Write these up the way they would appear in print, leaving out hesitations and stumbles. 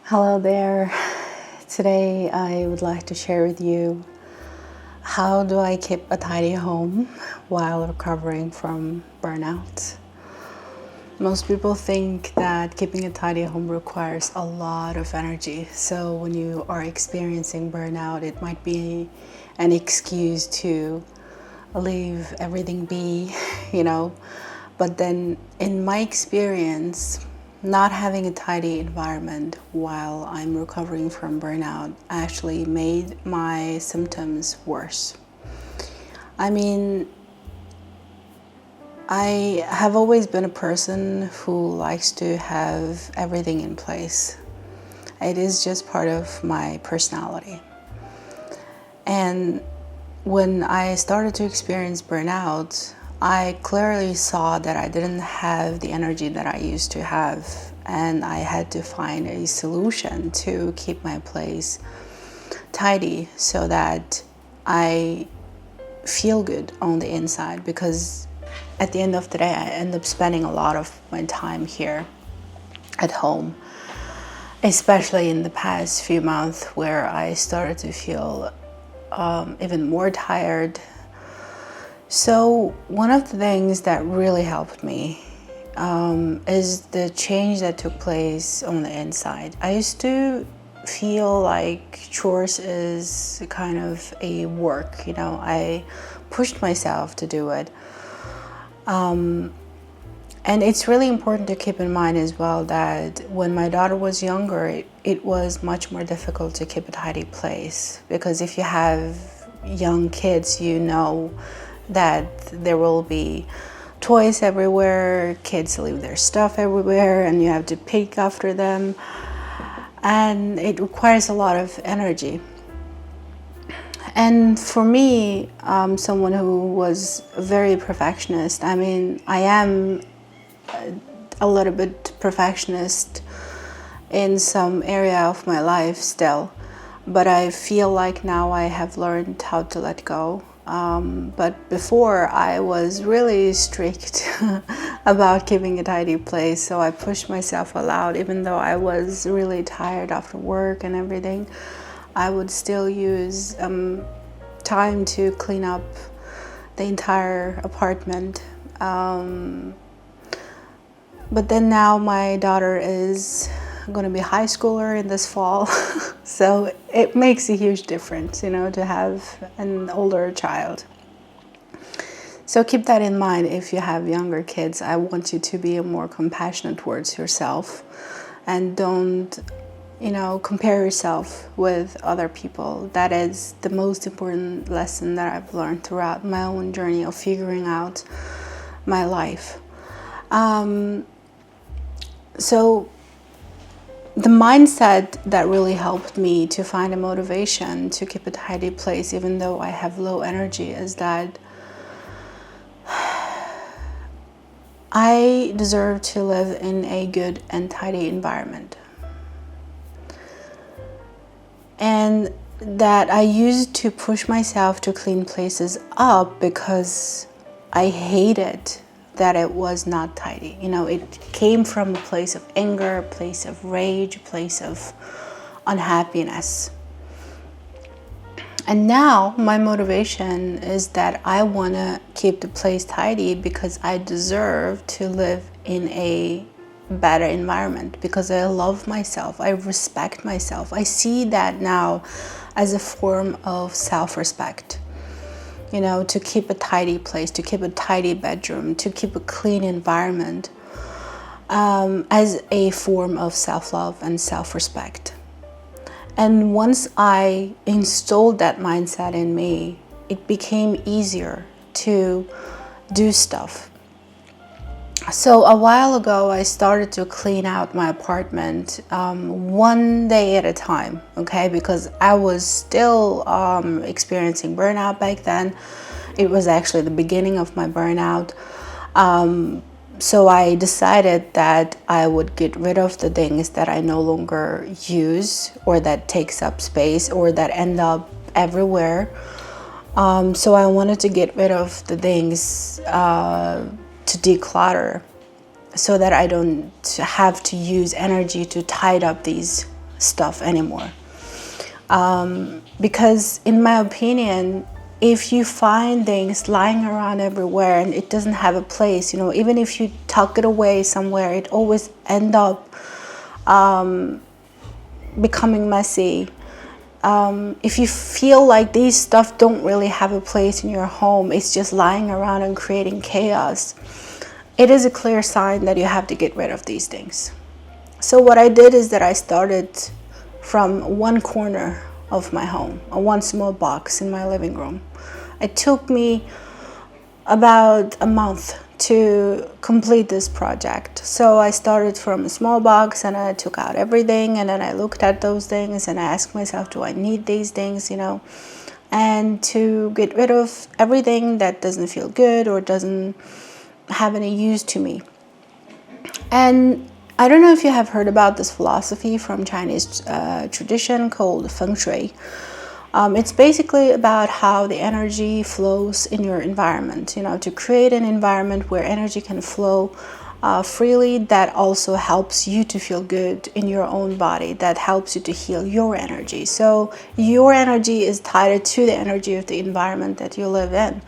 Hello there. Today I would like to share with you how do I keep a tidy home while recovering from burnout. Most people think that keeping a tidy home requires a lot of energy. So when you are experiencing burnout, it might be an excuse to leave everything be, you know. But then in my experience, not having a tidy environment while I'm recovering from burnout actually made my symptoms worse. I mean, I have always been a person who likes to have everything in place. It is just part of my personality. And when I started to experience burnout, I clearly saw that I didn't have the energy that I used to have, and I had to find a solution to keep my place tidy so that I feel good on the inside, because at the end of the day I end up spending a lot of my time here at home, especially in the past few months where I started to feel even more tired. So one of the things that really helped me is the change that took place on the inside. I used to feel like chores is kind of a work, I pushed myself to do it. And it's really important to keep in mind as well that when my daughter was younger, it was much more difficult to keep a tidy place, because if you have young kids, you know that there will be toys everywhere, kids leave their stuff everywhere, and you have to pick after them, and it requires a lot of energy. And for me, someone who was very perfectionist, I mean, I am a little bit perfectionist in some area of my life still, but I feel like now I have learned how to let go. But before, I was really strict about keeping a tidy place, so I pushed myself a lot. Even though I was really tired after work and everything, I would still use time to clean up the entire apartment. But then now my daughter is going to be a high schooler in this fall, so it makes a huge difference, to have an older child. So keep that in mind if you have younger kids. I want you to be more compassionate towards yourself, and don't, compare yourself with other people. That is the most important lesson that I've learned throughout my own journey of figuring out my life. So the mindset that really helped me to find a motivation to keep a tidy place even though I have low energy is that I deserve to live in a good and tidy environment. And that I used to push myself to clean places up because I hated that it was not tidy. It came from a place of anger, a place of rage, a place of unhappiness. And now my motivation is that I want to keep the place tidy because I deserve to live in a better environment, because I love myself, I respect myself. I see that now as a form of self-respect. To keep a tidy place, to keep a tidy bedroom, to keep a clean environment, as a form of self-love and self-respect. And once I installed that mindset in me, it became easier to do stuff. So a while ago, I started to clean out my apartment one day at a time, okay? Because I was still experiencing burnout back then. It was actually the beginning of my burnout. So I decided that I would get rid of the things that I no longer use, or that takes up space, or that end up everywhere. So I wanted to get rid of the things to declutter, so that I don't have to use energy to tidy up these stuff anymore. Because in my opinion, if you find things lying around everywhere and it doesn't have a place, even if you tuck it away somewhere, it always end up becoming messy. If you feel like these stuff don't really have a place in your home, it's just lying around and creating chaos, it is a clear sign that you have to get rid of these things. So what I did is that I started from one corner of my home, one small box in my living room. It took me about a month to complete this project. So I started from a small box and I took out everything, and then I looked at those things and I asked myself, do I need these things, and to get rid of everything that doesn't feel good or doesn't have any use to me. And I don't know if you have heard about this philosophy from Chinese tradition called feng shui. It's basically about how the energy flows in your environment, to create an environment where energy can flow freely. That also helps you to feel good in your own body. That helps you to heal your energy. So your energy is tied to the energy of the environment that you live in.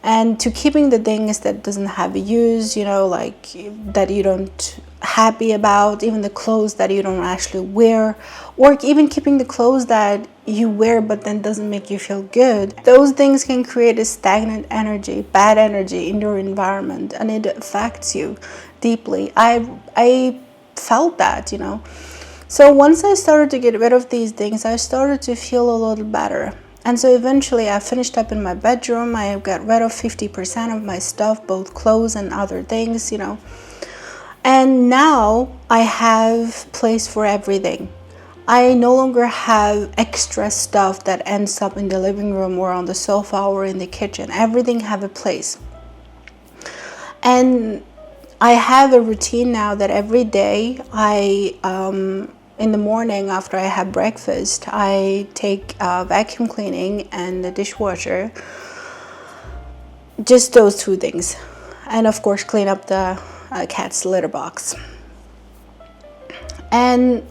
And to keeping the things that doesn't have a use, like that you don't happy about, even the clothes that you don't actually wear, or even keeping the clothes that you wear but then doesn't make you feel good. Those things can create a stagnant energy, bad energy in your environment, and it affects you deeply. I felt that, So once I started to get rid of these things, I started to feel a little better. And so eventually I finished up in my bedroom. I got rid of 50% of my stuff, both clothes and other things, And now I have place for everything. I no longer have extra stuff that ends up in the living room or on the sofa or in the kitchen. Everything have a place. And I have a routine now that every day in the morning after I have breakfast, I take vacuum cleaning and the dishwasher. Just those two things. And of course clean up the cat's litter box. And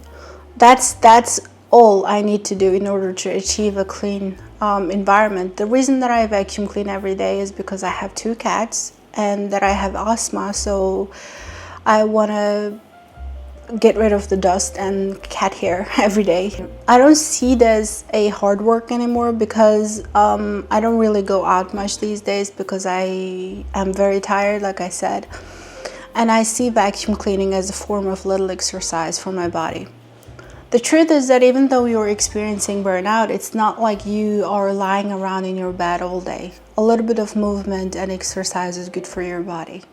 that's all I need to do in order to achieve a clean environment. The reason that I vacuum clean every day is because I have 2 cats and that I have asthma, so I want to get rid of the dust and cat hair every day. I don't see this a hard work anymore because I don't really go out much these days because I am very tired, like I said. And I see vacuum cleaning as a form of little exercise for my body. The truth is that even though you're experiencing burnout, it's not like you are lying around in your bed all day. A little bit of movement and exercise is good for your body.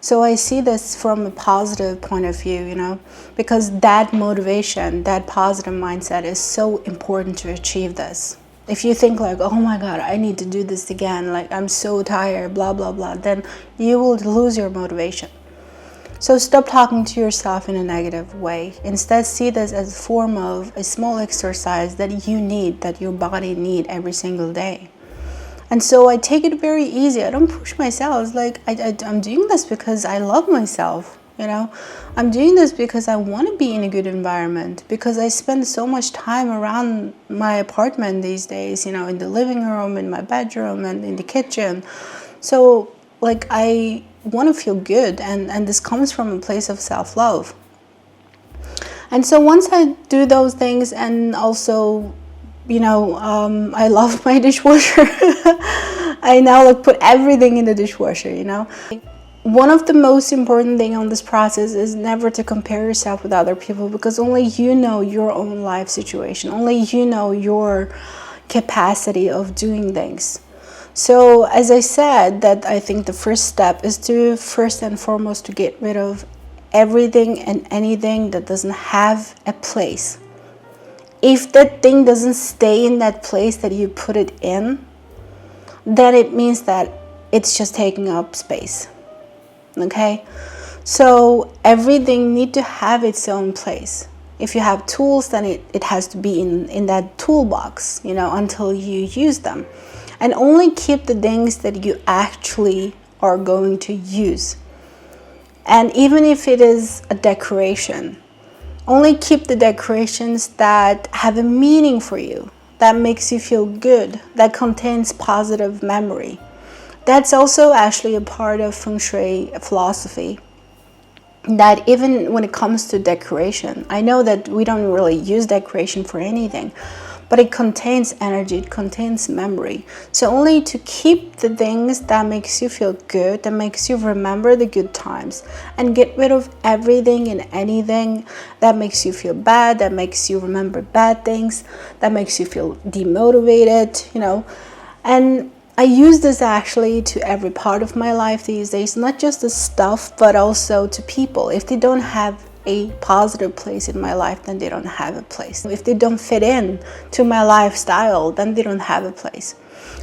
So I see this from a positive point of view, because that motivation, that positive mindset is so important to achieve this. If you think like, oh my God, I need to do this again, like I'm so tired, blah, blah, blah, then you will lose your motivation. So stop talking to yourself in a negative way. Instead, see this as a form of a small exercise that you need, that your body needs every single day. And so I take it very easy. I don't push myself. It's like I'm doing this because I love myself. I'm doing this because I want to be in a good environment, because I spend so much time around my apartment these days, in the living room, in my bedroom, and in the kitchen. So like I want to feel good, and this comes from a place of self-love. And so once I do those things, and also I love my dishwasher. I now put everything in the dishwasher, One of the most important thing on this process is never to compare yourself with other people, because only you know your own life situation. Only you know your capacity of doing things. So as I said, that I think the first step is to first and foremost to get rid of everything and anything that doesn't have a place. If that thing doesn't stay in that place that you put it in, then it means that it's just taking up space. Okay? So everything needs to have its own place. If you have tools, then it has to be in that toolbox, until you use them. And only keep the things that you actually are going to use. And even if it is a decoration, Only keep the decorations that have a meaning for you, that makes you feel good, that contains positive memory. That's also actually a part of Feng Shui philosophy. That even when it comes to decoration, I know that we don't really use decoration for anything, but it contains energy, it contains memory. So only to keep the things that makes you feel good, that makes you remember the good times, and get rid of everything and anything that makes you feel bad, that makes you remember bad things, that makes you feel demotivated, you know. And I use this actually to every part of my life these days, not just the stuff, but also to people. If they don't have a positive place in my life, then they don't have a place. If they don't fit in to my lifestyle, then they don't have a place.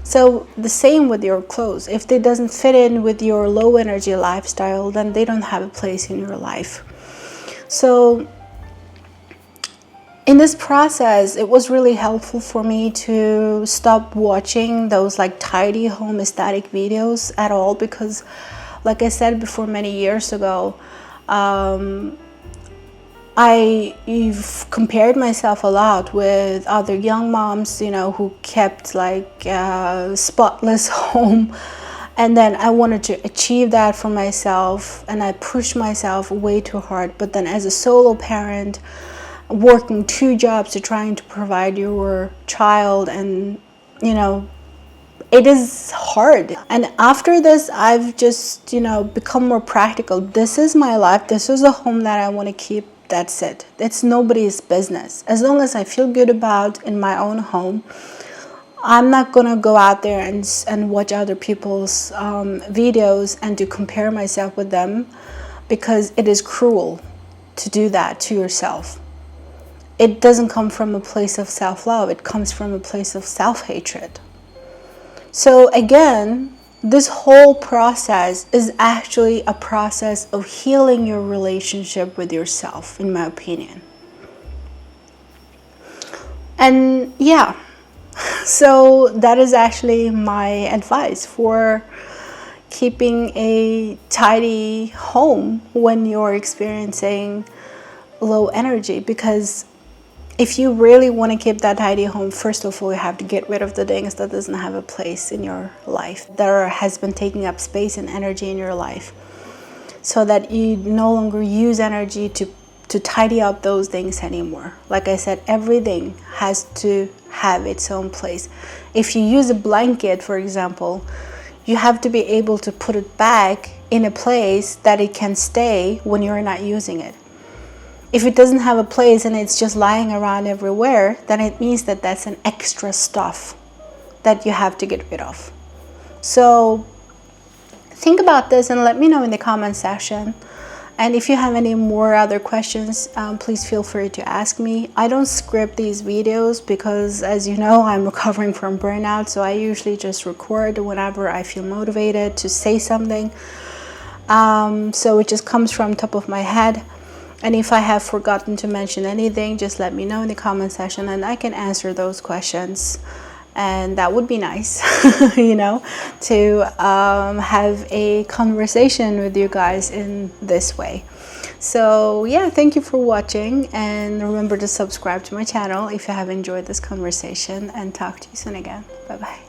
So the same with your clothes. If they doesn't fit in with your low energy lifestyle, then they don't have a place in your life. So in this process, it was really helpful for me to stop watching those like tidy home aesthetic videos at all, because like I said before, many years ago, I've compared myself a lot with other young moms, you know, who kept like spotless home. And then I wanted to achieve that for myself, and I pushed myself way too hard. But then as a solo parent, working 2 jobs to trying to provide your child, and you know, it is hard. And after this, I've just, you know, become more practical. This is my life, this is a home that I want to keep. That's it. It's nobody's business. As long as I feel good about in my own home, I'm not gonna go out there and watch other people's videos and to compare myself with them, because it is cruel to do that to yourself. It doesn't come from a place of self-love. It comes from a place of self-hatred. So again, this whole process is actually a process of healing your relationship with yourself, in my opinion. And yeah, so that is actually my advice for keeping a tidy home when you're experiencing low energy. Because if you really want to keep that tidy home, first of all, you have to get rid of the things that doesn't have a place in your life, that has been taking up space and energy in your life, so that you no longer use energy to tidy up those things anymore. Like I said, everything has to have its own place. If you use a blanket, for example, you have to be able to put it back in a place that it can stay when you're not using it. If it doesn't have a place and it's just lying around everywhere, then it means that that's an extra stuff that you have to get rid of. So think about this and let me know in the comment section. And if you have any more other questions, please feel free to ask me. I don't script these videos because, as you know, I'm recovering from burnout. So I usually just record whenever I feel motivated to say something. So it just comes from top of my head. And if I have forgotten to mention anything, just let me know in the comment section and I can answer those questions. And that would be nice, you know, to have a conversation with you guys in this way. So yeah, thank you for watching, and remember to subscribe to my channel if you have enjoyed this conversation, and talk to you soon again. Bye bye.